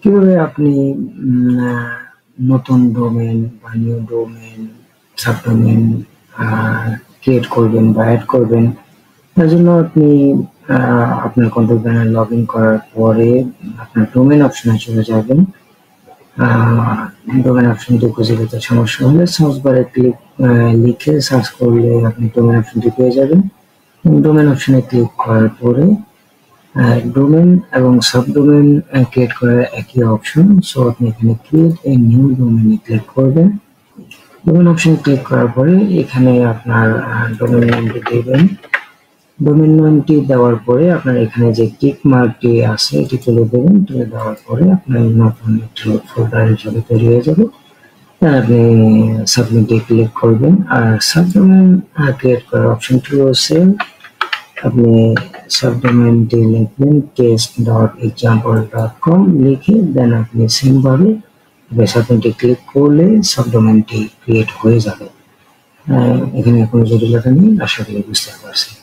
কিভাবে আপনি নতুন ডোমেন বা নিউ ডোমেন, সাবডোমেন ক্রিয়েট করবেন বা অ্যাড করবেন। তার জন্য আপনি আপনার কন্ট্যাক্ট ব্যানার লগ ইন করার পরে আপনার ডোমেন অপশনে চলে যাবেন। ডোমেন অপশনটি খুঁজে পেতে সমস্যা হলে সার্চ বারে লিখে সার্চ করলে আপনি ডোমেন অপশনটি পেয়ে যাবেন। ডোমেন অপশনে ক্লিক করার পরে ডোমেন এবং সাবডোমেন ক্রিয়েট করার একই অপশন। সো আপনি এখানে ক্রিয়েট এ নিউ ডোমেনে ক্লিক করবেন। ডোমেন অপশনে ক্লিক করার পরে এখানে আপনার ডোমেন নেমটি দেবেন। ডোমেন নামটি দেওয়ার পরে আপনার এখানে যে টিক মার্কটি আছে এটি তুলে দেবেন। তুলে দেওয়ার পরে আপনার নতুন একটি ফোল্ডার হিসেবে তৈরি হয়ে যাবে। আপনি সাবমিটে ক্লিক করবেন। আর সাবডোমেন ক্রিয়েট করার অপশনটি রয়েছে। আপনি সাবডোমেনটি লিখবেন test.example.com লিখে দেন আপনি সেম ভাবে সাবমিটে ক্লিক করলে সাবডোমেনটি ক্রিয়েট হয়ে যাবে। এখানে কোনো জটিলতা নেই, আশা করি বুঝতে পারছেন।